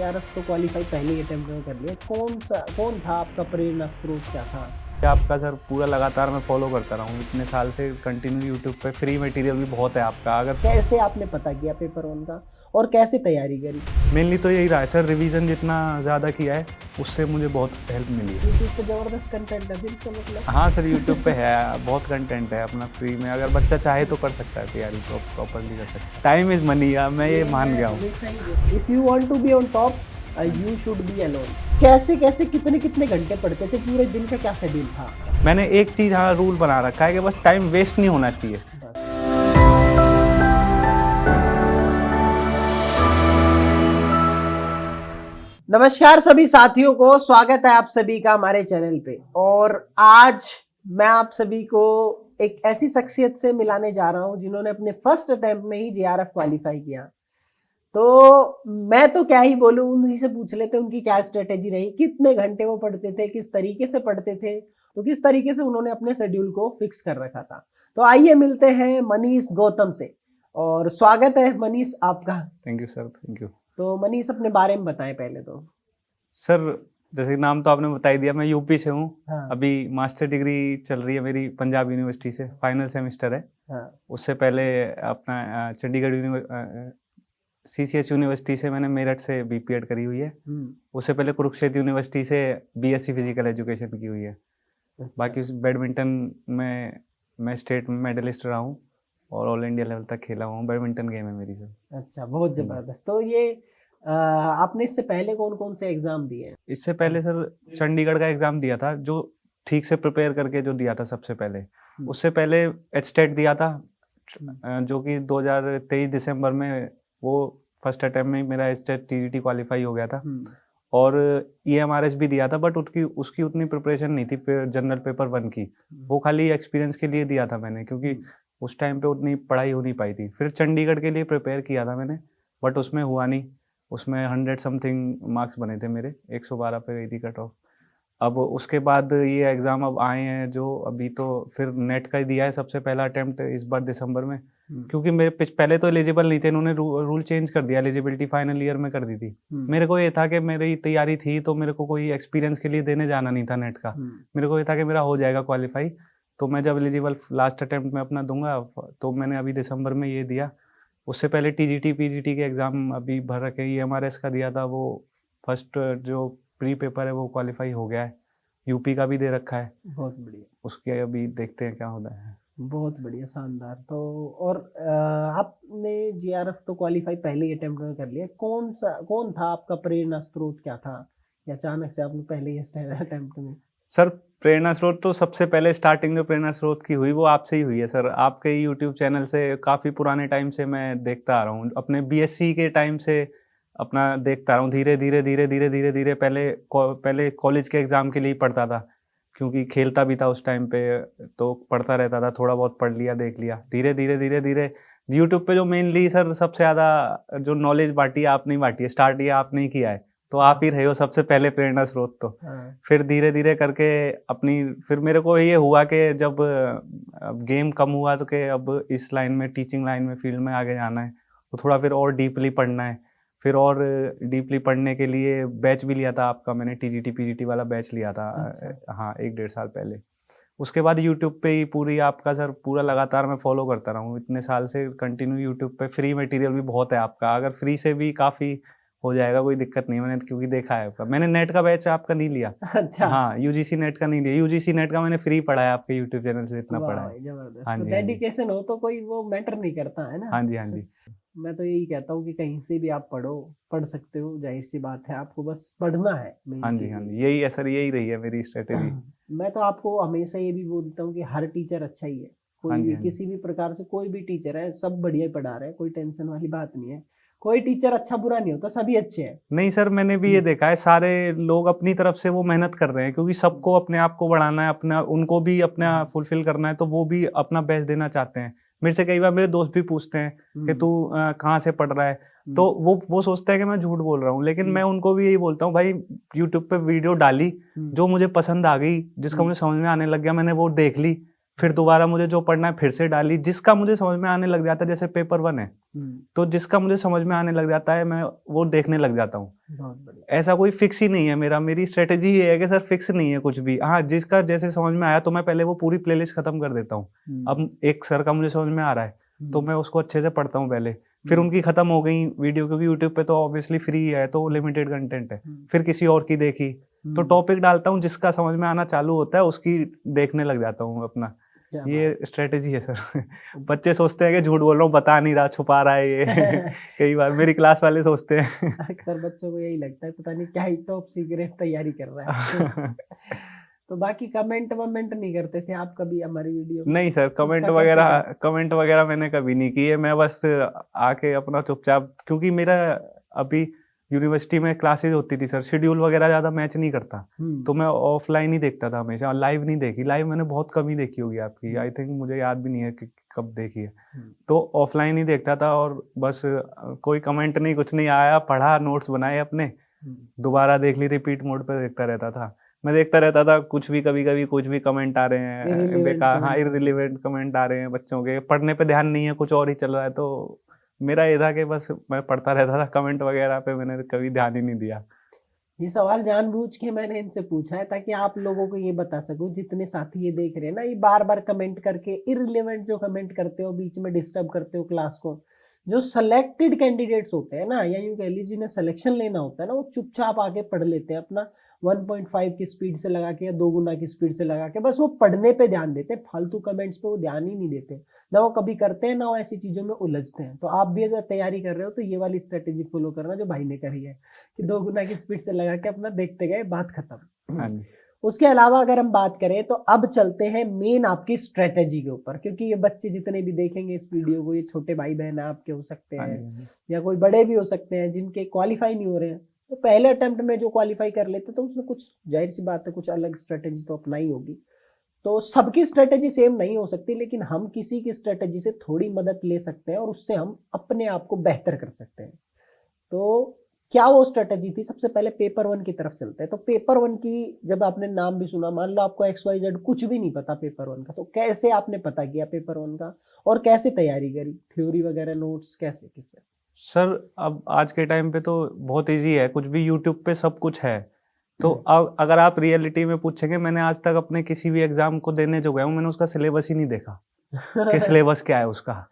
JRF तो qualify पहले ही attempt में कर लिया। कौन था आपका प्रेरणा स्रोत, क्या था? आपका सर पूरा लगातार मैं फॉलो करता रहा हूँ इतने साल से कंटिन्यू। यूट्यूब पे फ्री मटेरियल भी बहुत है आपका। अगर कैसे आपने पता किया पेपर वन का और कैसे तैयारी करी? मेनली तो यही रहा है सर, रिवीजन जितना ज़्यादा किया है उससे मुझे बहुत हेल्प मिली है। यूट्यूब पे जबरदस्त कंटेंट है फिर इसका मतलब। हाँ सर, यूट्यूब पे है, बहुत कंटेंट है अपना फ्री में। अगर बच्चा चाहे तो कर सकता है, तैयारी तो प्रॉपरली कर सकता है। टाइम इज़ मनी, मैं ये मान गया हूँ। If you want to be on top you should be alone. कैसे कैसे कितने कितने घंटे पढ़ते थे, पूरे दिन का क्या शेड्यूल था? मैंने एक चीज़ हाँ रूल बना रखा है कि बस टाइम वेस्ट नहीं होना चाहिए। बस। नमस्कार सभी साथियों को, स्वागत है आप सभी का हमारे चैनल पे। और आज मैं आप सभी को एक ऐसी शख्सियत से मिलाने जा रहा हूं जिन्होंने अपने फर्स्ट अटेम्प्ट में ही जेआरएफ क्वालिफाई किया। तो मैं तो क्या ही बोलूं, उन्हीं से पूछ लेते उनकी क्या स्ट्रेटेजी रही, कितने घंटे वो पढ़ते थे, किस तरीके से पढ़ते थे, तो किस तरीके से उन्होंने अपने शेड्यूल को फिक्स कर रखा था। तो आइए मिलते हैं मनीष गौतम से। और स्वागत है मनीष आपका। Thank you sir, thank you. तो मनीष अपने बारे में बताएं पहले तो। सर जैसे नाम तो आपने बता ही दिया, मैं यूपी से हूँ। हाँ। अभी मास्टर डिग्री चल रही है मेरी पंजाब यूनिवर्सिटी से, फाइनल सेमेस्टर है। हाँ। उससे पहले अपना चंडीगढ़ सीसीएस यूनिवर्सिटी से मैंने मेरठ से बीपीएड करी हुई है। उससे पहले कुरुक्षेत्र यूनिवर्सिटी से बीएससी फिजिकल एजुकेशन की हुई है। अच्छा। बाकी बैडमिंटन में मैं स्टेट मेडलिस्ट रहा हूँ और ऑल इंडिया लेवल तक खेला हुआ हूँ। बैडमिंटन गेम है मेरी सर। अच्छा, बहुत जबरदस्त। तो ये आपने इससे पहले कौन कौन से एग्जाम दिए हैं? इससे पहले सर चंडीगढ़ का एग्ज़ाम दिया था, जो ठीक से प्रिपेयर करके जो दिया था सबसे पहले। उससे पहले एचटेट दिया था, जो कि 2023 दिसंबर में वो फर्स्ट अटेम्प्ट में मेरा एचटेट टीजीटी क्वालिफाई हो गया था। और ईएमआरएस भी दिया था, बट उसकी उतनी प्रिपरेशन नहीं थी जनरल पेपर 1 की। वो खाली एक्सपीरियंस के लिए दिया था मैंने, क्योंकि उस टाइम पे उतनी पढ़ाई हो नहीं पाई थी। फिर चंडीगढ़ के लिए प्रिपेयर किया था मैंने, बट उसमें हुआ नहीं। उसमें 100 समथिंग मार्क्स बने थे मेरे, 112 पे गई थी कट ऑफ। अब उसके बाद ये एग्ज़ाम अब आए हैं जो अभी, तो फिर नेट का ही दिया है सबसे पहला अटेम्प्ट इस बार दिसंबर में। क्योंकि मेरे पहले तो एलिजिबल नहीं थे, इन्होंने रूल चेंज कर दिया, एलिजिबिलिटी फाइनल ईयर में कर दी थी। मेरे को ये था कि मेरी तैयारी थी तो मेरे को कोई एक्सपीरियंस के लिए देने जाना नहीं था नेट का। मेरे को ये था कि मेरा हो जाएगा क्वालिफाई, तो मैं जब एलिजिबल लास्ट अटेम्प्ट में अपना दूंगा, तो मैंने अभी दिसंबर में ये दिया। उससे पहले टीजीटी पीजीटी के एग्ज़ाम अभी भर रखे। ईएमआरएस का दिया था, वो फर्स्ट जो प्री पेपर है वो क्वालिफाई हो गया है। यूपी का भी दे रखा है। बहुत बढ़िया। उसके अभी देखते हैं क्या होता है। बहुत बढ़िया, शानदार। तो और आपने जेआरएफ तो क्वालिफाई पहले ही अटेम्प्ट में कर लिया। कौन था आपका प्रेरणा स्रोत, क्या था, या अचानक से आपने पहले ही अटेम्प्ट में? सर प्रेरणा स्रोत तो सबसे पहले स्टार्टिंग जो प्रेरणा स्रोत की हुई वो आपसे ही हुई है सर। आपके यूट्यूब चैनल से काफ़ी पुराने टाइम से मैं देखता आ रहा हूँ, अपने बीएससी के टाइम से अपना देखता आ रहा हूँ। धीरे धीरे धीरे धीरे धीरे धीरे पहले कॉलेज के एग्ज़ाम के लिए पढ़ता था, क्योंकि खेलता भी था उस टाइम पे, तो पढ़ता रहता था। थोड़ा बहुत पढ़ लिया, देख लिया। धीरे धीरे धीरे धीरे यूट्यूब पे जो मेनली सर सबसे ज़्यादा जो नॉलेज बांटी है आपने ही बांटी है, स्टार्ट ये आपने ही किया है, तो आप ही रहे हो सबसे पहले प्रेरणा स्रोत तो। फिर धीरे धीरे करके फिर मेरे को ये हुआ कि जब गेम कम हुआ तो कि अब इस लाइन में, टीचिंग लाइन में, फील्ड में आगे जाना है, तो थोड़ा फिर और डीपली पढ़ना है। फिर और डीपली पढ़ने के लिए बैच भी लिया था आपका मैंने, टीजीटी पीजीटी वाला बैच लिया था। अच्छा। हाँ, 1 डेढ़ साल पहले। उसके बाद यूट्यूब पे ही पूरी आपका सर पूरा लगातार मैं फॉलो करता रहा हूँ इतने साल से कंटिन्यू। यूट्यूब पे फ्री मटेरियल भी बहुत है आपका। अगर फ्री से भी काफ़ी हो जाएगा, कोई दिक्कत नहीं है। मैंने क्योंकि देखा है आपका, मैंने नेट का बैच आपका नहीं लिया। अच्छा। हाँ, यूजीसी नेट का नहीं लिया। यूजीसी नेट का मैंने फ्री पढ़ा है आपके यूट्यूब चैनल से, इतना वाह पढ़ा है। भाई, जबरदस्त। हाँ तो जी, हाँ जी। डेडिकेशन हो तो कोई वो मैटर नहीं करता है ना। हाँ जी, हाँ जी। मैं तो यही कहता हूँ कि कहीं से भी आप पढ़ सकते हो, जाहिर सी बात है, आपको बस पढ़ना है, मेन हाँ जी, चीज हाँ जी, यही यही है सर, यही रही है मेरी स्ट्रेटेजी। है। मैं तो आपको हमेशा ये भी बोलता हूँ कि हर टीचर अच्छा ही है। हाँ कोई जी, भी, हाँ जी। किसी भी प्रकार से कोई भी टीचर है, सब बढ़िया ही पढ़ा रहे हैं, कोई टेंशन वाली बात नहीं है। कोई टीचर अच्छा बुरा नहीं होता, सभी अच्छे हैं। नहीं सर, मैंने भी ये देखा है, सारे लोग अपनी तरफ से वो मेहनत कर रहे हैं, क्योंकि सबको अपने आप को बढ़ाना है, अपना उनको भी अपना फुलफिल करना है, तो वो भी अपना बेस्ट देना चाहते हैं। मेरे से कई बार मेरे दोस्त भी पूछते हैं कि तू कहाँ से पढ़ रहा है, तो वो सोचते हैं कि मैं झूठ बोल रहा हूँ, लेकिन मैं उनको भी यही बोलता हूँ, भाई यूट्यूब पे वीडियो डाली, जो मुझे पसंद आ गई, जिसका मुझे समझ में आने लग गया, मैंने वो देख ली, फिर दोबारा मुझे जो पढ़ना है फिर से डाली, जिसका मुझे समझ में आने लग जाता है, जैसे पेपर 1 है तो जिसका मुझे समझ में आने लग जाता है मैं वो देखने लग जाता हूँ। बहुत बढ़िया। ऐसा कोई फिक्स ही नहीं है मेरी स्ट्रेटेजी ये है कि सर फिक्स नहीं है कुछ भी। हाँ, जिसका जैसे समझ में आया तो मैं पहले वो पूरी प्लेलिस्ट खत्म कर देता हूँ। अब एक सर का मुझे समझ में आ रहा है तो मैं उसको अच्छे से पढ़ता हूँ पहले, फिर उनकी खत्म हो गई वीडियो, क्योंकि यूट्यूब पे तो ऑब्वियसली फ्री है तो लिमिटेड कंटेंट है, फिर किसी और की देखी तो टॉपिक डालता हूँ, जिसका समझ में आना चालू होता है उसकी देखने लग जाता हूँ अपना। ये स्ट्रेटेजी है सर। बच्चे सोचते हैं कि झूठ बोल रहा हूँ, बता नहीं रहा, छुपा रहा है ये। कई बार मेरी क्लास वाले सोचते हैं। अक्सर बच्चों को यही लगता है, पता नहीं क्या ही टॉप सीक्रेट तैयारी कर रहा है। तो बाकी कमेंट वमेंट नहीं करते थे आप कभी हमारी वीडियो में? नहीं सर, कमेंट वगैरह मैंने कभी नहीं किए। मैं बस आके अपना चुपचाप, क्योंकि मेरा अभी यूनिवर्सिटी में क्लासेस होती थी सर, शेड्यूल वगैरह ज्यादा मैच नहीं करता, तो मैं ऑफलाइन ही देखता था हमेशा, लाइव नहीं देखी। लाइव मैंने बहुत कम ही देखी होगी आपकी, आई थिंक मुझे याद भी नहीं है कि कब देखी है। तो ऑफलाइन ही देखता था और बस कोई कमेंट नहीं, कुछ नहीं आया, पढ़ा, नोट्स बनाए अपने, दोबारा देख ली, रिपीट मोड पे देखता रहता था। मैं देखता रहता था, कुछ भी कभी कभी कुछ भी कमेंट आ रहे हैं बेकार, हाँ इररिलेवेंट कमेंट आ रहे हैं बच्चों के, पढ़ने पे ध्यान नहीं है, कुछ और ही चल रहा है। तो मेरा ये था कि बस मैं पढ़ता रहता था, कमेंट वगैरह पे मैंने कभी ध्यान ही नहीं दिया। ये सवाल जानबूझ के मैंने इनसे पूछा है ताकि आप लोगों को ये बता सकूं, जितने साथी ये देख रहे हैं ना, ये बार बार कमेंट करके इररिलेवेंट जो कमेंट करते हो, बीच में डिस्टर्ब करते हो क्लास को, जो सेलेक्टेड कैंडिडेट्स होते हैं ना, या यूं कह लीजिए जिन्हें सिलेक्शन लेना होता है ना, वो चुपचाप आके पढ़ लेते हैं अपना 1.5 की स्पीड से लगा के या 2 गुना की स्पीड से लगा के, बस वो पढ़ने पे ध्यान देते हैं, फालतू कमेंट्स पे वो ध्यान ही नहीं देते, ना वो कभी करते हैं, ना वो ऐसी चीजों में उलझते हैं। तो आप भी अगर तैयारी कर रहे हो तो ये वाली स्ट्रेटेजी फॉलो करना जो भाई ने करी है, कि 2 गुना की स्पीड से लगा के अपना देखते गए, बात खत्म। हाँ जी। उसके अलावा अगर हम बात करें तो अब चलते हैं मेन आपकी स्ट्रेटेजी के ऊपर, क्योंकि ये बच्चे जितने भी देखेंगे इस वीडियो को, ये छोटे भाई बहन आपके हो सकते हैं या कोई बड़े भी हो सकते हैं जिनके क्वालिफाई नहीं हो रहे हैं, तो पहले अटेम्प्ट में जो क्वालिफाई कर लेते तो उसमें कुछ जाहिर सी बात है कुछ अलग स्ट्रेटेजी तो अपनाई होगी। तो सबकी स्ट्रेटेजी सेम नहीं हो सकती, लेकिन हम किसी की स्ट्रेटेजी से थोड़ी मदद ले सकते हैं और उससे हम अपने आप को बेहतर कर सकते हैं। तो क्या वो स्ट्रेटेजी थी? सबसे पहले पेपर 1 की तरफ चलते हैं। तो पेपर 1 की जब आपने नाम भी सुना, मान लो आपको XYZ कुछ भी नहीं पता पेपर 1 का, तो कैसे आपने पता किया पेपर 1 का और कैसे तैयारी करी, थ्योरी वगैरह नोट्स कैसे किससे? सर अब आज के टाइम पे तो बहुत इजी है, कुछ भी यूट्यूब पे सब कुछ है। तो अगर आप रियलिटी में पूछेंगे, मैंने आज तक अपने किसी भी एग्जाम को देने जो गया हूँ, मैंने उसका सिलेबस ही नहीं देखा कि सिलेबस क्या है उसका।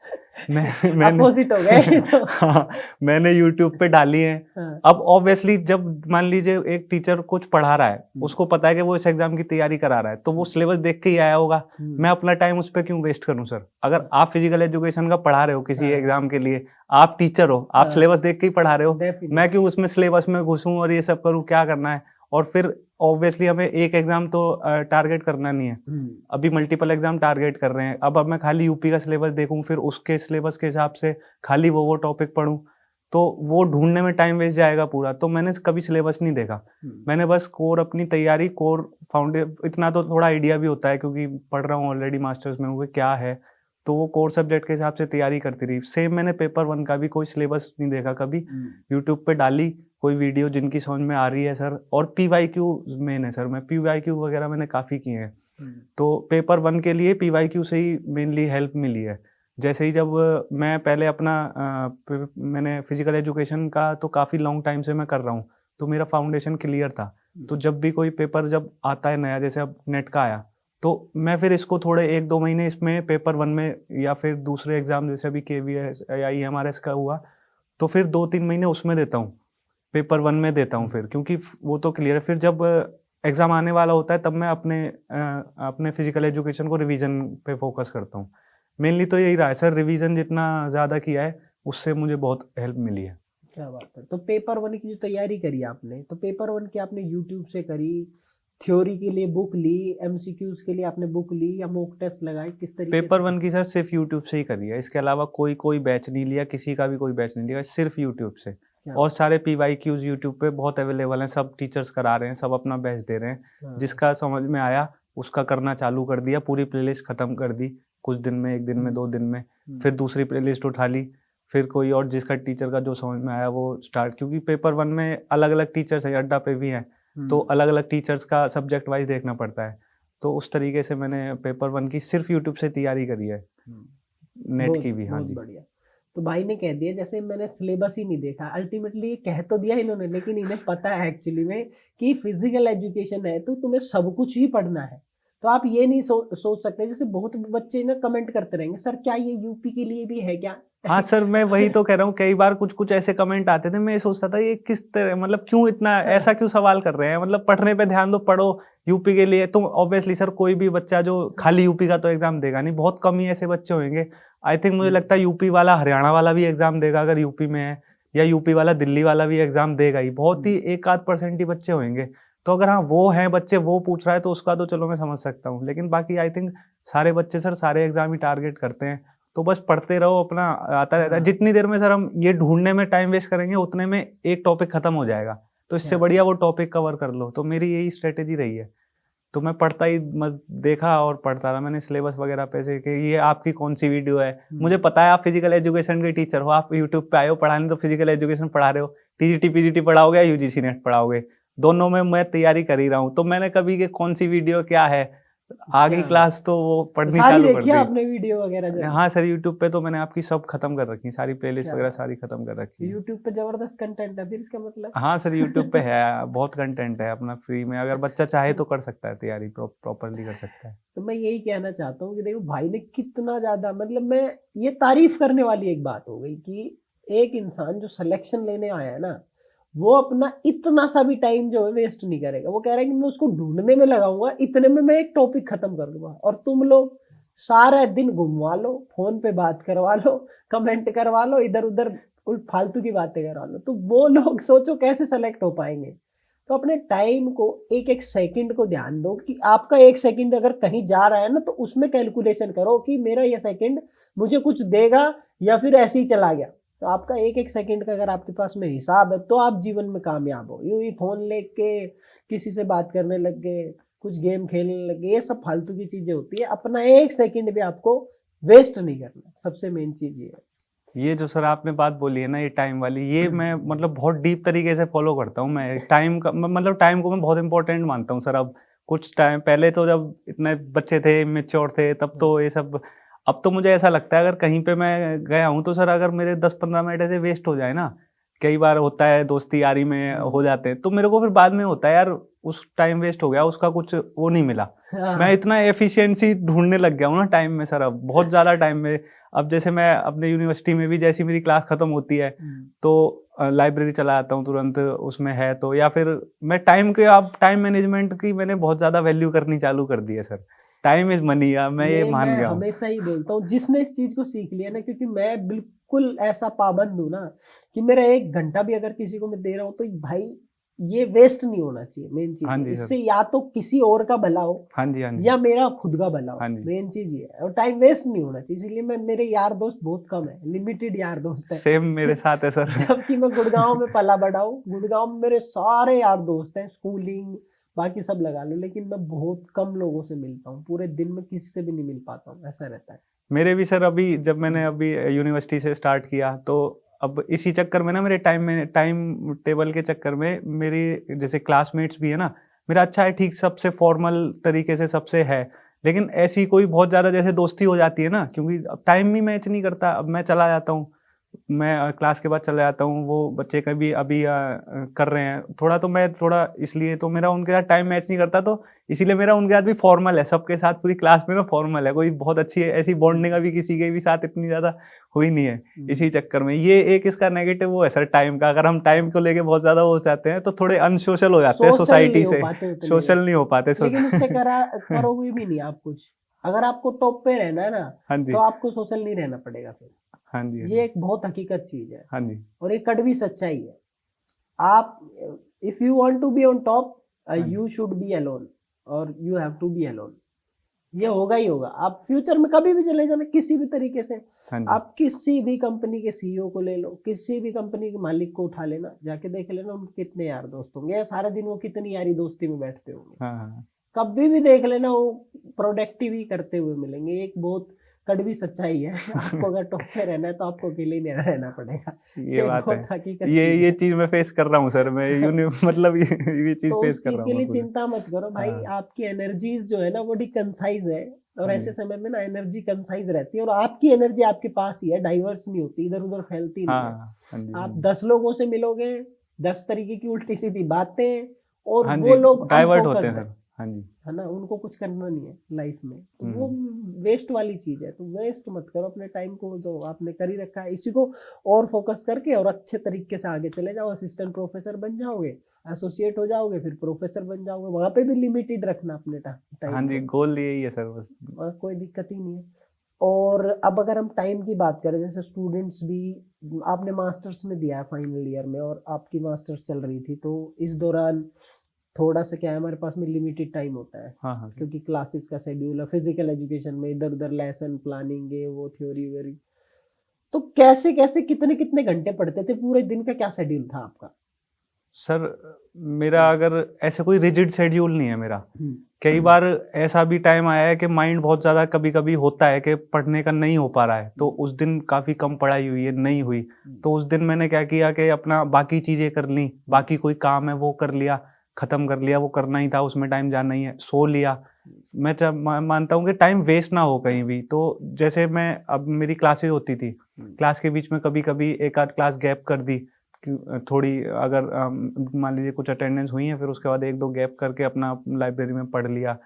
मैंने अपोजिट हो गए तो। हाँ, मैंने यूट्यूब पे डाली है। हाँ। अब ऑब्वियसली जब मान लीजिए एक टीचर कुछ पढ़ा रहा है, उसको पता है कि वो इस एग्जाम की तैयारी करा रहा है, तो वो सिलेबस देख के ही आया होगा। मैं अपना टाइम उस पर क्यों वेस्ट करूं सर? अगर आप फिजिकल एजुकेशन का पढ़ा रहे हो किसी एग्जाम के लिए, आप टीचर हो, आप सिलेबस देख के ही पढ़ा रहे हो, मैं क्यों उसमें सिलेबस में घुसूं और ये सब करूं, क्या करना है? और फिर ऑब्वियसली हमें एक एग्जाम तो टारगेट करना नहीं है, अभी मल्टीपल एग्जाम टारगेट कर रहे हैं। अब मैं खाली यूपी का सिलेबस देखूं, फिर उसके सिलेबस के हिसाब से खाली वो टॉपिक पढूं, तो वो ढूंढने में टाइम वेस्ट जाएगा पूरा। तो मैंने कभी सिलेबस नहीं देखा, मैंने बस कोर अपनी तैयारी, कोर फाउंडेशन, इतना तो थोड़ा आइडिया भी होता है क्योंकि पढ़ रहा हूँ ऑलरेडी, मास्टर्स में हूँ, क्या है, तो वो कोर सब्जेक्ट के हिसाब से तैयारी करती रही। सेम मैंने पेपर 1 का भी कोई सिलेबस नहीं देखा कभी, यूट्यूब पे डाली कोई वीडियो जिनकी समझ में आ रही है सर, और PYQ मेन है सर, मैं PYQ वगैरह मैंने काफ़ी किए हैं, तो पेपर 1 के लिए PYQ से ही मेनली हेल्प मिली है। जैसे ही जब मैं पहले अपना मैंने फिजिकल एजुकेशन का तो काफ़ी लॉन्ग टाइम से मैं कर रहा हूँ, तो मेरा फाउंडेशन क्लियर था। तो जब भी कोई पेपर जब आता है नया, जैसे अब नेट का आया, तो मैं फिर इसको थोड़े 1-2 महीने इसमें पेपर 1 में, या फिर दूसरे एग्जाम जैसे अभी KVS या EMRS का हुआ, तो फिर 2-3 महीने उसमें देता हूँ, पेपर 1 में देता हूँ फिर, क्योंकि वो तो क्लियर है। फिर जब एग्जाम आने वाला होता है तब मैं अपने फिजिकल एजुकेशन को रिवीजन पे फोकस करता हूँ। मेनली तो यही रहा है सर, रिवीजन जितना ज़्यादा किया है उससे मुझे बहुत हेल्प मिली है। क्या बात है। तो पेपर 1 की जो तैयारी करी आपने, तो पेपर 1 की आपने यूट्यूब से करी, थ्योरी के लिए बुक ली, MCQs के लिए आपने बुक ली, या मॉक टेस्ट लगाए, किस तरीके पेपर 1 की सर सिर्फ यूट्यूब से ही करी है, इसके अलावा कोई बैच नहीं लिया, किसी का भी कोई बैच नहीं लिया, सिर्फ यूट्यूब से। और सारे PYQs यूट्यूब पे बहुत अवेलेबल हैं, सब टीचर्स करा रहे हैं, सब अपना बैच दे रहे हैं, जिसका समझ में आया उसका करना चालू कर दिया, पूरी प्लेलिस्ट खत्म कर दी कुछ दिन में, 1 दिन में, 2 दिन में, फिर दूसरी प्लेलिस्ट उठा ली, फिर कोई और जिसका टीचर का जो समझ में आया वो स्टार्ट, क्योंकि पेपर 1 में अलग अलग टीचर्स हैं, अड्डा पे भी हैं, तो अलग अलग टीचर्स का सब्जेक्ट वाइज देखना पड़ता है। तो उस तरीके से मैंने पेपर 1 की सिर्फ यूट्यूब से तैयारी करी है, नेट की भी। हाँ बहुत जी। बढ़िया। तो भाई ने कह दिया, जैसे मैंने सिलेबस ही नहीं देखा, अल्टीमेटली ये कह तो दिया इन्होंने, लेकिन इन्हें पता है एक्चुअली में कि फिजिकल एजुकेशन है तो तुम्हें सब कुछ ही पढ़ना है। तो आप ये नहीं सोच सकते, जैसे बहुत बच्चे ना कमेंट करते रहेंगे, सर क्या ये यूपी के लिए भी है क्या? हाँ सर, मैं वही तो कह रहा हूँ, कई बार कुछ कुछ ऐसे कमेंट आते थे, मैं ये सोचता था ये किस तरह, मतलब क्यों इतना ऐसा क्यों सवाल कर रहे हैं, मतलब पढ़ने पे ध्यान दो, पढ़ो यूपी के लिए। तो ऑब्वियसली सर कोई भी बच्चा जो खाली यूपी का तो एग्जाम देगा नहीं, बहुत कम ही ऐसे बच्चे होंगे। आई थिंक मुझे लगता है यूपी वाला हरियाणा वाला भी एग्जाम देगा अगर यूपी में है, या यूपी वाला दिल्ली वाला भी एग्जाम देगा ही, बहुत ही 1-8% ही बच्चे होंगे। तो अगर हाँ वो हैं बच्चे, वो पूछ रहा है तो उसका तो चलो मैं समझ सकता हूँ, लेकिन बाकी आई थिंक सारे बच्चे सर सारे एग्जाम ही टारगेट करते हैं। तो बस पढ़ते रहो, अपना आता रहता है। जितनी देर में सर हम ये ढूंढने में टाइम वेस्ट करेंगे उतने में एक टॉपिक खत्म हो जाएगा, तो इससे बढ़िया वो टॉपिक कवर कर लो। तो मेरी यही स्ट्रेटेजी रही है। तो मैं पढ़ता ही देखा और पढ़ता रहा। मैंने सिलेबस वगैरह पे से कि ये आपकी कौन सी वीडियो है, मुझे पता है आप फिजिकल एजुकेशन के टीचर हो, आप यूट्यूब पे आए हो पढ़ाने, तो फिजिकल एजुकेशन पढ़ा रहे हो, टीजीटी पीजीटी पढ़ाओगे या यूजीसी नेट पढ़ाओगे, दोनों में मैं तैयारी कर ही रहा हूँ। तो मैंने कभी के कौन सी वीडियो क्या है, आगे क्लास तो वो पढ़नी सारी चालू कर देखी दी। आपने वीडियो वगैरह? हाँ सर, यूट्यूब पे तो मैंने आपकी सब खत्म कर रखी, सारी प्लेलिस्ट वगैरह सारी खत्म कर रखी है। यूट्यूब पे जबरदस्त कंटेंट है फिर इसका मतलब। हाँ सर, यूट्यूब पे है, बहुत कंटेंट है अपना फ्री में, अगर बच्चा चाहे तो कर सकता है, तैयारी प्रॉपरली कर सकता है। तो मैं यही कहना चाहता हूँ कि देखो भाई ने कितना ज्यादा, मतलब मैं ये तारीफ करने वाली एक बात हो गई कि एक इंसान जो सिलेक्शन लेने आया है ना, वो अपना इतना सा भी टाइम जो है वेस्ट नहीं करेगा। वो कह रहा है कि मैं उसको ढूंढने में लगाऊंगा, इतने में मैं एक टॉपिक खत्म कर दूंगा। और तुम लोग सारा दिन घुमवा लो, फोन पे बात करवा लो, कमेंट करवा लो, इधर उधर फालतू की बातें करवा लो, तो वो लोग सोचो कैसे सेलेक्ट हो पाएंगे। तो अपने टाइम को, एक एक सेकंड को ध्यान दो कि आपका एक सेकंड अगर कहीं जा रहा है ना, तो उसमें कैलकुलेशन करो कि मेरा ये सेकंड मुझे कुछ देगा या फिर ऐसे ही चला गया। तो आपका एक एक सेकंड का अगर आपके पास में हिसाब है तो आप जीवन में कामयाब हो। यूं ही फोन लेके किसी से बात करने लग गए, कुछ गेम खेलने लग गए, ये सब फालतू की चीजें होती है। अपना एक सेकंड भी आपको वेस्ट नहीं करना, सबसे मेन चीज ये है। ये जो सर आपने बात बोली है ना, ये टाइम वाली, ये मैं मतलब बहुत डीप तरीके से फॉलो करता हूँ मैं। टाइम का मतलब टाइम को मैं बहुत इंपॉर्टेंट मानता हूँ सर। अब कुछ टाइम पहले तो जब इतने बच्चे थे, मेच्योर थे, तब तो ये सब, अब तो मुझे ऐसा लगता है अगर कहीं पे मैं गया हूँ तो सर अगर मेरे 10-15 मिनट ऐसे वेस्ट हो जाए ना, कई बार होता है दोस्ती यारी में हो जाते हैं, तो मेरे को फिर बाद में होता है यार उस टाइम वेस्ट हो गया, उसका कुछ वो नहीं मिला। मैं इतना एफिशिएंसी ढूंढने लग गया हूँ ना टाइम में सर, अब बहुत ज्यादा टाइम में। अब जैसे मैं अपने यूनिवर्सिटी में भी, जैसी मेरी क्लास खत्म होती है तो लाइब्रेरी चला जाता हूँ तुरंत, उसमें है तो, या फिर मैं टाइम के, अब टाइम मैनेजमेंट की मैंने बहुत ज्यादा वैल्यू करनी चालू कर दी है सर। टाइम इज मनी, मैं ये मान गया हूँ। हमेशा ही बोलता हूँ जिसने इस चीज को सीख लिया ना, क्योंकि मैं बिल्कुल ऐसा पाबंद हूँ ना कि मेरा 1 घंटा भी अगर किसी को मैं दे रहा हूँ तो भाई ये वेस्ट नहीं होना चाहिए। मेन हाँ चीज जी इससे सर। या तो किसी और का भला हो, हाँ जी, हाँ जी। या मेरा खुद का भला हो। हाँ जी। मेन चीज ये है, और टाइम वेस्ट नहीं होना चाहिए। इसलिए मैं, मेरे यार दोस्त बहुत कम है, लिमिटेड यार दोस्त है। सेम मेरे साथ है सर। जबकि मैं गुड़गांव में पला बड़ा हूँ, गुड़गांव में मेरे सारे यार दोस्त हैं, स्कूलिंग बाकी सब लगा लो, लेकिन मैं बहुत कम लोगों से मिलता हूँ, पूरे दिन में किसी से भी नहीं मिल पाता हूँ, ऐसा रहता है। मेरे भी सर, अभी जब मैंने अभी यूनिवर्सिटी से स्टार्ट किया तो अब इसी चक्कर में ना, मेरे टाइम टेबल के चक्कर में, मेरी जैसे क्लासमेट्स भी है ना, मेरा अच्छा है ठीक, सबसे फॉर्मल तरीके से सबसे है, लेकिन ऐसी कोई बहुत ज़्यादा जैसे दोस्ती हो जाती है ना, क्योंकि अब टाइम ही मैच नहीं करता। अब मैं चला जाता हूँ, मैं क्लास के बाद चला जाता हूँ, वो बच्चे कभी अभी कर रहे हैं थोड़ा, तो मैं थोड़ा, इसलिए तो मेरा उनके साथ टाइम मैच नहीं करता, तो इसीलिए मेरा उनके साथ भी फॉर्मल है, सबके साथ पूरी क्लास में ना फॉर्मल है, कोई बहुत अच्छी है ऐसी बॉन्डिंग अभी किसी के भी साथ इतनी ज़्यादा हुई नहीं है। इसी चक्कर में ये एक इसका नेगेटिव वो है सर टाइम का, अगर हम टाइम को लेके बहुत ज़्यादा हो जाते हैं तो थोड़े अनसोशल हो जाते हैं सोसाइटी से, सोशल नहीं हो पाते। लेकिन उससे करोगे भी नहीं आप कुछ। अगर आपको टॉप पे रहना है ना, हाँ जी। तो आपको सोशल नहीं रहना पड़ेगा फिर। हाँ जी। ये एक बहुत हकीकत चीज है। हाँ जी। और ये कड़वी सच्चाई है। आप, if you want to be on top, you should be alone, और you have to be alone. ये होगा ही होगा। आप फ्यूचर में कभी भी चले जाना किसी भी तरीके से, आप किसी भी कंपनी के सीईओ को ले लो, किसी भी कंपनी के मालिक को उठा लेना, जाके देख लेना उनके कितने यार दोस्त होंगे, या सारा दिन वो कितनी यारी दोस्ती में बैठते होंगे। कभी भी देख लेना वो प्रोडक्टिव ही करते हुए मिलेंगे। एक बहुत कड़वी सच्चाई है। आपको अगर टॉप पे रहना है तो आपको अकेले ही नहीं रहना पड़ेगा। ये बात है, बहुत हकीकत ये चीज़ चीज मैं फेस कर रहा हूँ सर, मैं मतलब ये चीज तो फेस उस कर चीज रहा के हूँ मैं लिए खुद। चिंता मत करो भाई, हाँ आपकी एनर्जीज जो है ना वो डिकंसाइज है, और हाँ ऐसे जी, समय में ना एनर्जी कंसाइज रहती है, और आपकी एनर्जी आपके पास ही है, डाइवर्स नहीं होती, इधर उधर फैलती नहीं है। हाँ हाँ जी, हाँ आप जी, 10 लोगों से मिलोगे, 10 तरीके की उल्टी सीधी बातें, और हाँ वो जी, लोग डाइवर्ट होते हैं अनफोकस्ड है सर। हाँ जी। है ना, उनको कुछ करना नहीं है लाइफ में, तो वो हम्म। वेस्ट वाली चीज है। तो वेस्ट मत करो अपने टाइम को, जो आपने कर ही रखा है इसी को और फोकस करके और अच्छे तरीके से आगे चले जाओ। असिस्टेंट प्रोफेसर बन जाओगे, एसोसिएट हो जाओगे, फिर प्रोफेसर बन जाओगे, वहां पे भी लिमिटेड रखना अपने हाँ टाइम जी, को, गोल यही है सर बस। और कोई दिक्कत ही नहीं है। और अब अगर हम टाइम की बात करें, जैसे स्टूडेंट्स भी, आपने मास्टर्स में दिया है फाइनल ईयर में, और आपकी मास्टर्स चल रही थी, तो इस दौरान थोड़ा सा क्या है, हमारे पास में लिमिटेड टाइम होता है, हाँ हाँ सर। क्योंकि क्लासेस का शेड्यूल है, फिजिकल एजुकेशन में इधर उधर लेसन प्लानिंग है, वो थ्योरी व्योरी, तो कैसे कैसे कितने कितने घंटे पढ़ते थे, पूरे दिन का क्या शेड्यूल था आपका? सर मेरा अगर ऐसे कोई रिजिड शेड्यूल नहीं है मेरा। कई बार ऐसा भी टाइम आया है कि माइंड बहुत ज़्यादा कभी कभी होता है कि पढ़ने का नहीं हो पा रहा है, तो उस दिन काफ़ी कम पढ़ाई हुई है, नहीं हुई, तो उस दिन मैंने क्या किया कि अपना बाकी चीज़ें कर ली, बाकी कोई काम है वो कर लिया, ख़त्म कर लिया, वो करना ही था, उसमें टाइम जाना ही है, सो लिया। मैं मानता हूँ कि टाइम वेस्ट ना हो कहीं भी। तो जैसे मैं, अब मेरी क्लासेस होती थी, क्लास के बीच में कभी कभी एक आध क्लास गैप कर दी, थोड़ी अगर मान लीजिए कुछ अटेंडेंस हुई है, फिर उसके बाद एक दो गैप करके अपना लाइब्रेरी में पढ़ लिया।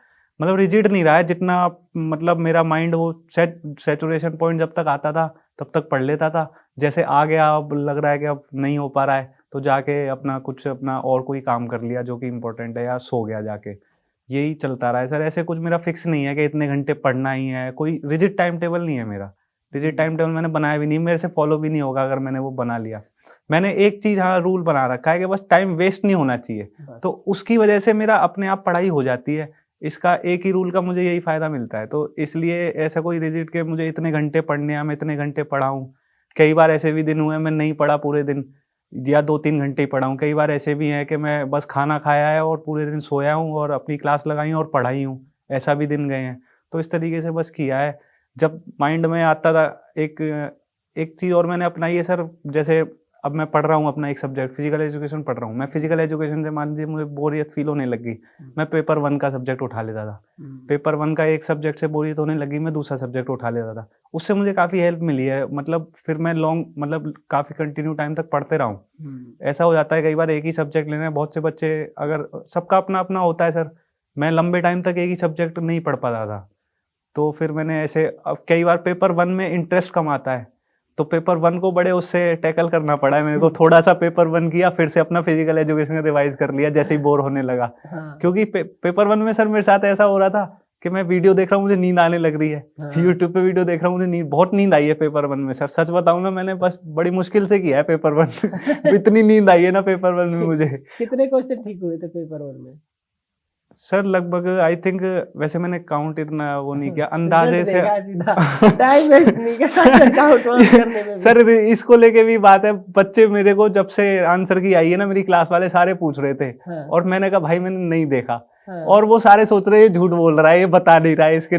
मतलब रिजिड नहीं रहा है जितना, मतलब मेरा माइंड वो सैचुरेशन पॉइंट जब तक आता था तब तक पढ़ लेता था। जैसे आ गया, अब लग रहा है कि अब नहीं हो पा रहा है, तो जाके अपना कुछ अपना और कोई काम कर लिया जो कि इम्पोर्टेंट है, या सो गया जाके। यही चलता रहा है सर। ऐसे कुछ मेरा फिक्स नहीं है कि इतने घंटे पढ़ना ही है, कोई रिजिड टाइम टेबल नहीं है मेरा। रिजिड टाइम टेबल मैंने बनाया भी नहीं, मेरे से फॉलो भी नहीं होगा अगर मैंने वो बना लिया। मैंने एक चीज, हाँ, रूल बना रखा है कि बस टाइम वेस्ट नहीं होना चाहिए, तो उसकी वजह से मेरा अपने आप पढ़ाई हो जाती है। इसका एक ही रूल का मुझे यही फायदा मिलता है, तो इसलिए ऐसा कोई रिजिड के मुझे इतने घंटे पढ़ने हैं, मैं इतने घंटे पढ़ा हूँ। कई बार ऐसे भी दिन हुए मैं नहीं पढ़ा पूरे दिन, या 2-3 घंटे ही पढ़ा हूँ। कई बार ऐसे भी हैं कि मैं बस खाना खाया है और पूरे दिन सोया हूँ और अपनी क्लास लगाई और पढ़ाई हूँ, ऐसा भी दिन गए हैं। तो इस तरीके से बस किया है। जब माइंड में आता था एक एक चीज़ और मैंने अपनाई है सर, जैसे अब मैं पढ़ रहा हूँ अपना एक सब्जेक्ट, फिजिकल एजुकेशन पढ़ रहा हूँ मैं। फिजिकल एजुकेशन से मान लीजिए मुझे बोरियत फील होने लगी, मैं पेपर 1 का सब्जेक्ट उठा लेता था। पेपर 1 का एक सब्जेक्ट से बोरियत होने लगी, मैं दूसरा सब्जेक्ट उठा लेता था। उससे मुझे काफ़ी हेल्प मिली है, मतलब फिर मैं लॉन्ग, मतलब काफ़ी कंटिन्यू टाइम तक पढ़ते रहा हूँ। ऐसा हो जाता है कई बार एक ही सब्जेक्ट लेना है, बहुत से बच्चे, अगर सबका अपना अपना होता है सर, मैं लंबे टाइम तक एक ही सब्जेक्ट नहीं पढ़ पाता था। तो फिर मैंने ऐसे, अब कई बार पेपर 1 में इंटरेस्ट कम आता है, तो पेपर 1 को बड़े उससे टैकल करना पड़ा है मेरे को। थोड़ा सा पेपर 1 किया, फिर से अपना फिजिकल एजुकेशन रिवाइज कर लिया जैसे ही बोर होने लगा। हाँ, क्योंकि पेपर 1 में सर मेरे साथ ऐसा हो रहा था कि मैं वीडियो देख रहा हूँ, मुझे नींद आने लग रही है। हाँ। यूट्यूब पे वीडियो देख रहा हूँ, मुझे बहुत नींद आई है पेपर 1 में सर। सच बताऊं ना, मैंने बस बड़ी मुश्किल से किया है पेपर 1। इतनी नींद आई है ना पेपर 1 में मुझे। कितने क्वेश्चन ठीक हुए थे पेपर 1 में? सर लगभग आई थिंक, वैसे मैंने काउंट इतना वो नहीं किया, रिजल्ट अंदाजे से। देखा सीधा, टाइम वेस्ट नहीं करा काउंट वाउंट करने में भी। सर इसको लेके भी बात है, बच्चे मेरे को जब से आंसर की आई है ना, मेरी क्लास वाले सारे पूछ रहे थे, हाँ, और मैंने कहा भाई मैंने नहीं देखा। हाँ, और वो सारे सोच रहे हैं ये झूठ बोल रहा है, ये बता नहीं रहा है इसके।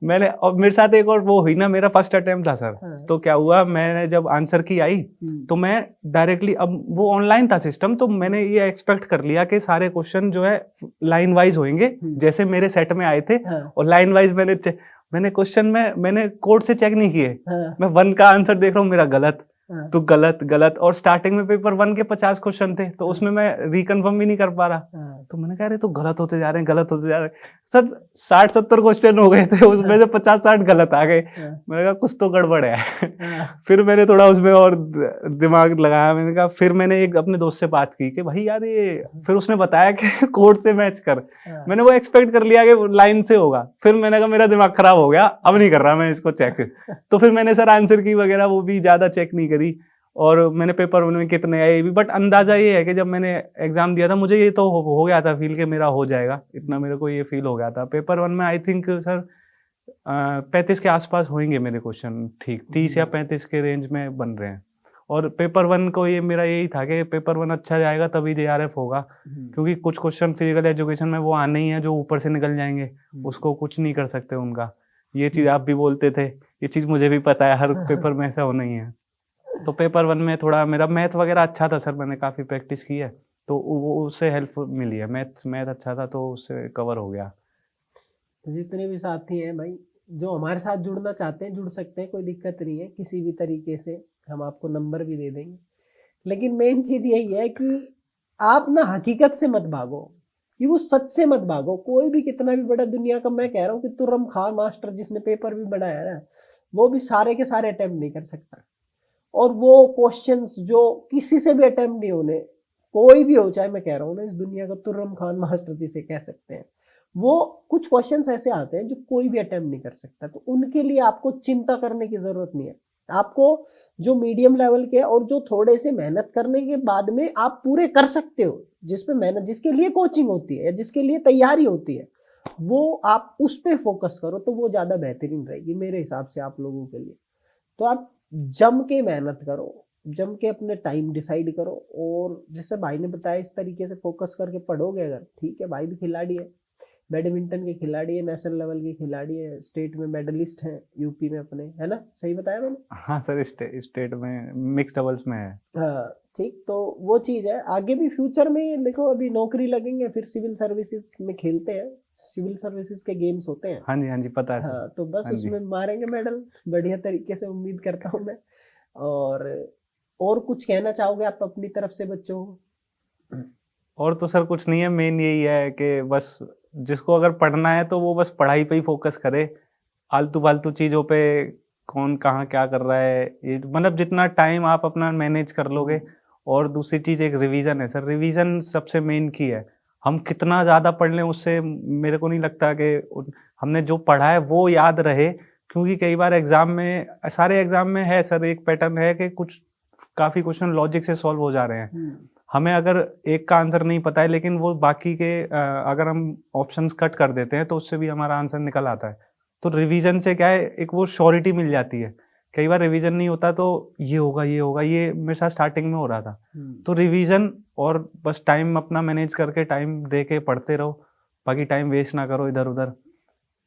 मैंने, और मेरे साथ एक और वो हुई ना, मेरा फर्स्ट अटेम्प्ट था सर। हाँ, तो क्या हुआ, मैंने जब आंसर की आई तो मैं डायरेक्टली, अब वो ऑनलाइन था सिस्टम, तो मैंने ये एक्सपेक्ट कर लिया कि सारे क्वेश्चन जो है लाइन वाइज होंगे जैसे मेरे सेट में आए थे, हाँ, और लाइन वाइज मैंने क्वेश्चन में मैंने कोड से चेक नहीं किए। हाँ, मैं 1 का आंसर देख रहा हूँ, मेरा गलत, हाँ, तो गलत गलत। और स्टार्टिंग में पेपर 1 के 50 क्वेश्चन थे, तो उसमें मैं रिकन्फर्म भी नहीं कर पा रहा। हाँ, तो मैंने कहा अरे तो गलत होते जा रहे हैं, गलत होते जा रहे हैं सर। 60-70 क्वेश्चन हो गए थे, उसमें से 50-60 गलत आ गए। हाँ, मैंने कहा कुछ तो गड़बड़ है। हाँ, फिर मैंने थोड़ा उसमें और दिमाग लगाया, मैंने कहा, फिर मैंने एक अपने दोस्त से बात की कि भाई यार ये, फिर उसने बताया कि कोड से मैच कर। हाँ, मैंने वो एक्सपेक्ट कर लिया कि लाइन से होगा, फिर मैंने कहा मेरा दिमाग खराब हो गया, अब नहीं कर रहा मैं इसको चेक। तो फिर मैंने सर आंसर की वगैरह वो भी ज्यादा चेक नहीं करी, और मैंने पेपर 1 में कितने आए भी, बट अंदाजा ये है कि जब मैंने एग्जाम दिया था मुझे ये तो हो गया था फील कि मेरा हो जाएगा, इतना मेरे को ये फील हो गया था। पेपर 1 में आई थिंक सर 35 के आसपास होंगे मेरे क्वेश्चन, ठीक 30 या 35 के रेंज में बन रहे हैं। और पेपर 1 को ये मेरा यही था कि पेपर 1 अच्छा जाएगा तभी JRF होगा, क्योंकि कुछ क्वेश्चन फिजिकल एजुकेशन में वो आने ही है जो ऊपर से निकल जाएंगे, उसको कुछ नहीं कर सकते उनका। ये चीज आप भी बोलते थे, ये चीज मुझे भी पता है, हर पेपर में ऐसा होना ही है। तो पेपर 1 में थोड़ा मेरा मैथ वगैरह अच्छा था सर, मैंने काफ़ी प्रैक्टिस की है, तो वो उससे हेल्प मिली है। मैथ अच्छा था तो उससे कवर हो गया। जितने भी साथी हैं भाई, जो हमारे साथ जुड़ना चाहते हैं जुड़ सकते हैं, कोई दिक्कत नहीं है किसी भी तरीके से, हम आपको नंबर भी दे देंगे। लेकिन मेन चीज यही है कि आप ना हकीकत से मत भागो, कि वो सच से मत भागो। कोई भी कितना भी बड़ा दुनिया का, मैं कह रहा हूँ कि तुर्रम खान मास्टर जिसने पेपर भी बनाया ना, वो भी सारे के सारे अटेम्प्ट नहीं कर सकता। और वो क्वेश्चंस जो किसी से भी अटेम्प्ट नहीं होने, कोई भी हो, चाहे मैं कह रहा हूँ ना इस दुनिया का तुर्रम खान मास्टर जिसे कह सकते हैं, वो कुछ क्वेश्चंस ऐसे आते हैं जो कोई भी अटेम्प्ट नहीं कर सकता। तो उनके लिए आपको चिंता करने की जरूरत नहीं है। आपको जो मीडियम लेवल के और जो थोड़े से मेहनत करने के बाद में आप पूरे कर सकते हो, जिसपे मेहनत, जिसके लिए कोचिंग होती है या जिसके लिए तैयारी होती है, वो आप उस पे फोकस करो तो वो ज्यादा बेहतरीन रहेगी मेरे हिसाब से आप लोगों के लिए। तो आप जम के मेहनत करो, जम के अपने टाइम डिसाइड करो, और जैसे भाई ने बताया इस तरीके से फोकस करके पढ़ोगे अगर, ठीक है, भाई भी खिलाड़ी है, बैडमिंटन के खिलाड़ी है, नेशनल लेवल के खिलाड़ी है, स्टेट में मेडलिस्ट हैं यूपी में अपने, है ना, सही बताया मैंने? हाँ सर, स्टेट में मिक्स डबल्स में है। हाँ ठीक, तो वो चीज है। आगे भी फ्यूचर में देखो, अभी नौकरी लगेंगे फिर सिविल सर्विसेज में खेलते हैं, सिविल सर्विसेज के गेम्स होते हैं। हाँ जी पता है सर। हाँ, तो बस हाँ जी। उसमें मारेंगे मेडल बढ़िया तरीके से, उम्मीद करता हूँ मैं। और कुछ कहना चाहोगे आप अपनी तरफ से बच्चों को? और तो सर कुछ नहीं है, मेन यही है कि बस जिसको अगर पढ़ना है तो वो बस पढ़ाई पे ही फोकस करे, आलतू फालतू चीज़ों पे कौन कहाँ क्या कर रहा है, ये मतलब जितना टाइम आप अपना मैनेज कर लोगे। और दूसरी चीज़ एक रिवीजन है सर, रिवीजन सबसे मेन की है। हम कितना ज़्यादा पढ़ लें उससे मेरे को नहीं लगता कि हमने जो पढ़ा है वो याद रहे, क्योंकि कई बार एग्जाम में, सारे एग्जाम में है सर एक पैटर्न है कि कुछ काफ़ी क्वेश्चन लॉजिक से सॉल्व हो जा रहे हैं। हमें अगर एक का आंसर नहीं पता है लेकिन वो बाकी के अगर हम ऑप्शंस कट कर देते हैं तो उससे भी हमारा आंसर निकल आता है। तो रिवीजन से क्या है, एक वो श्योरिटी मिल जाती है। कई बार रिवीजन नहीं होता तो ये होगा ये होगा, ये मेरे साथ स्टार्टिंग में हो रहा था। तो रिवीजन और बस टाइम अपना मैनेज करके टाइम दे के पढ़ते रहो, बाकी टाइम वेस्ट ना करो इधर उधर।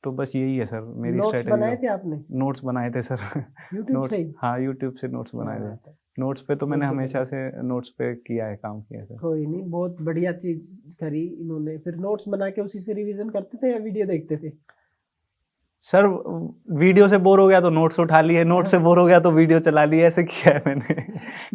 तो बस यही है सर मेरी नोट्स स्ट्रेटेजी। बनाए थे आपने? नोट्स बनाए थे सर। यूट्यूब नोट्स, से ही? हाँ यूट्यूब से नोट्स बनाए थे। हाँ, नोट्स पे तो मैंने बहुत हमेशा जबरदस्त। से नोट्स पे किया है, काम किया है सर। कोई नहीं, बहुत बढ़िया चीज करी इन्होंने। फिर नोट्स बना के उसी से रिवीजन करते थे या वीडियो देखते थे? सर वीडियो से बोर हो गया तो नोट्स उठा लिए, नोट से बोर हो गया तो वीडियो चला लिए, ऐसे किया है मैंने।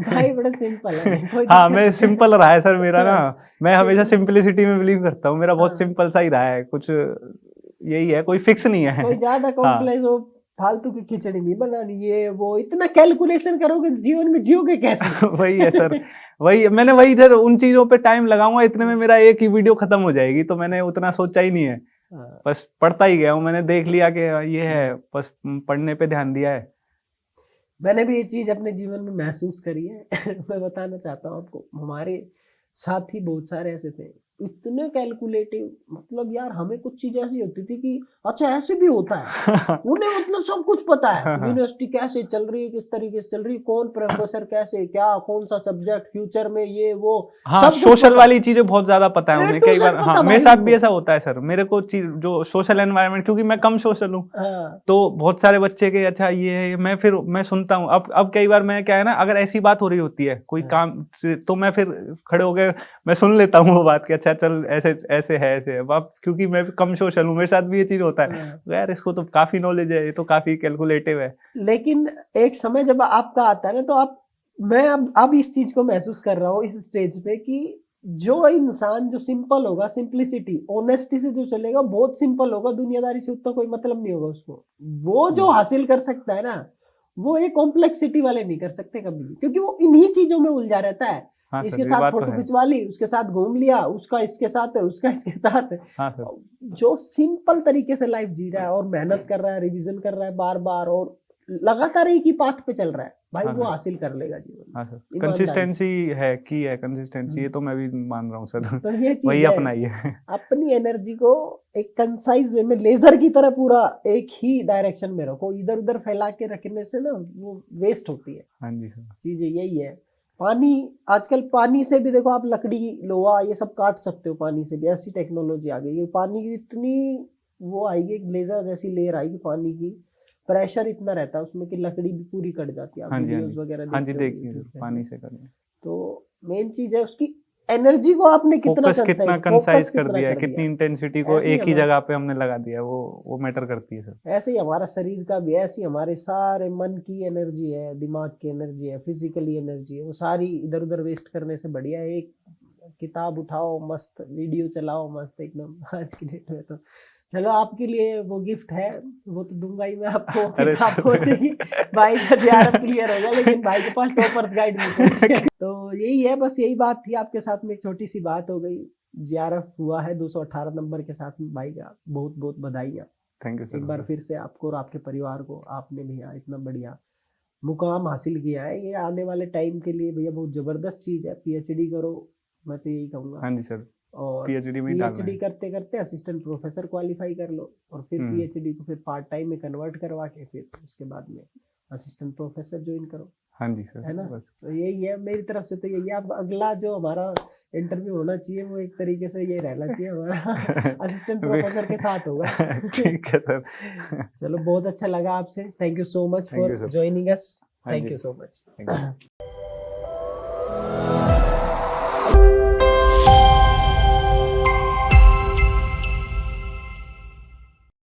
भाई बड़ा सिंपल है, कोई हाँ, दिक्कत मैं नहीं सिंपल रहा है सर मेरा ना, मैं हमेशा है। सिंपलिसिटी में बिलीव करता हूँ, मेरा बहुत हाँ, सिंपल सा ही रहा है, कुछ यही है, कोई फिक्स नहीं है। कोई ज्यादा हाँ। कॉम्प्लेक्स हो, फालतू की खिचड़ी नहीं बनानी, ये वो इतना कैलकुलेशन करोगे जीवन में जियोगे कैसे? वही है सर, वही इधर उन चीजों पे टाइम लगाऊंगा, इतने में मेरा एक ही वीडियो खत्म हो जाएगी, तो मैंने उतना सोचा ही नहीं है। हाँ, बस पढ़ता ही गया हूँ, मैंने देख लिया कि ये है, बस पढ़ने पे ध्यान दिया है। मैंने भी ये चीज अपने जीवन में महसूस करी है। मैं बताना चाहता हूँ आपको, हमारे साथी बहुत सारे ऐसे थे, इतने कैलकुलेटिव, मतलब यार हमें कुछ चीज ऐसी होती थी कि अच्छा ऐसे भी होता है, उन्हें मतलब सब कुछ पता है, हाँ, हाँ। यूनिवर्सिटी कैसे चल रही है, किस तरीके से चल रही है, कौन प्रोफेसर कैसे, क्या कौन सा सब्जेक्ट फ्यूचर में, ये वो हाँ, सब कुछ सोशल पता, वाली चीजें बहुत ज्यादा पता है ए उन्हें, टू कई बार जेड हाँ पता मेरे भाई साथ भी उनको। ऐसा होता है सर, मेरे को चीज जो सोशल एनवायरनमेंट, क्योंकि मैं कम सोशल हूँ, हाँ, तो बहुत सारे बच्चे के अच्छा ये है, मैं सुनता हूँ। अब कई बार मैं क्या है ना, अगर ऐसी बात हो रही होती है कोई हाँ। काम, तो मैं फिर खड़े हो गए, मैं सुन लेता हूँ वो बात कि अच्छा चल ऐसे ऐसे है ऐसे है। अब क्योंकि मैं कम सोशल हूँ, मेरे साथ भी ये चीज होता है, हाँ। यार इसको तो काफी नॉलेज है, ये तो काफी कैलकुलेटिव है। लेकिन एक समय जब आपका आता है ना, तो आप, मैं अब इस चीज को महसूस कर रहा हूँ इस स्टेज पे कि जो इंसान जो सिंपल होगा, सिंपलिसिटी ऑनेस्टी से जो चलेगा, बहुत सिंपल होगा, दुनियादारी से उतना कोई मतलब नहीं होगा उसको, वो जो हासिल कर सकता है ना, वो एक कॉम्प्लेक्सिटी वाले नहीं कर सकते कभी भी, क्योंकि वो इन्हीं चीजों में उलझा रहता है। हाँ इसके सर, ये साथ बात तो फोटो है। खिंचवा ली, उसके साथ घूम लिया, उसका इसके साथ है, उसका इसके साथ है। हाँ सर। जो सिंपल तरीके से लाइफ जी रहा है और मेहनत कर रहा है, रिवीजन कर रहा है बार बार, और लगातार एक ही पाथ पे चल रहा है, भाई हाँ वो सर। हासिल कर लेगा जीवन में, हाँ सर, ईमानदारी से। कंसिस्टेंसी है की है, कंसिस्टेंसी, ये तो मैं भी मान रहा हूँ सर। तो ये चीज वही है, अपनाई है। अपनी एनर्जी को एक कंसाइज वे में, लेजर की तरह पूरा एक ही डायरेक्शन में रखो, इधर उधर फैला के रखने से ना वो वेस्ट होती है। हाँ जी सर। चीज यही है। पानी, आजकल पानी से भी देखो आप लकड़ी लोहा ये सब काट सकते हो, पानी से भी ऐसी टेक्नोलॉजी आ गई है, पानी की इतनी वो आएगी, एक ब्लेजर जैसी लेयर आएगी पानी की, प्रेशर इतना रहता है उसमें कि लकड़ी भी पूरी कट जाती है। आप हाँ जी, हाँ वीडियोस जी। वगैरह हाँ जी, देखते देखिए होंगे, सर, ठीक है। पानी से करना। तो मेन चीज है उसकी एनर्जी को आपने कितना फोकस कितना कंसाइज, कंसाइज फोकस कर कितना दिया है, कर कितनी दिया। इंटेंसिटी को ऐसे ही एक ही हमारा, जगह पे हमने लगा दिया, वो मैटर करती है सर। ऐसे ही हमारा शरीर का भी है, ऐसी हमारे सारे मन की एनर्जी है, दिमाग की एनर्जी है, फिजिकली एनर्जी है, वो सारी इधर उधर वेस्ट करने से बढ़िया है एक किताब उठाओ, मस्त वीडियो चलाओ, मस्त एकदम। आज की डेट में तो चलो आपके लिए वो गिफ्ट है, वो तो दूंगा ही मैं आपको, अरे किताब सर। पहुंचेगी, भाई का जीआरएफ क्लियर होगा, लेकिन भाई के पास टॉपर्स गाइड नहीं पहुंची है। तो यही है, बस यही बात थी, आपके साथ में एक छोटी सी बात हो गई। जीआरएफ हुआ है 218 नंबर के साथ में, भाई का बहुत बहुत बधाई। Thank you sir. एक बार फिर से आपको और आपके परिवार को, आपने भैया इतना बढ़िया मुकाम हासिल किया है, ये आने वाले टाइम के लिए भैया बहुत जबरदस्त चीज है। पीएचडी करो, मैं तो यही कहूंगा। हाँ जी सर, और पीएचडी में ही डालना पीएचडी है। करते करते असिस्टेंट प्रोफेसर क्वालिफाई कर लो, और फिर पीएचडी को फिर पार्ट टाइम में कन्वर्ट करवा के फिर उसके बाद में असिस्टेंट प्रोफेसर ज्वाइन करो, हाँ जी सर, है ना। बस। तो यही है मेरी तरफ से, तो यही है। अब अगला जो हमारा इंटरव्यू होना चाहिए वो एक तरीके से ये रहना चाहिए हमारा असिस्टेंट प्रोफेसर के साथ होगा। ठीक है सर। चलो बहुत अच्छा लगा आपसे, thank you so much thank for you sir. Joining us, हाँ थैंक जी, you so much. Thank you.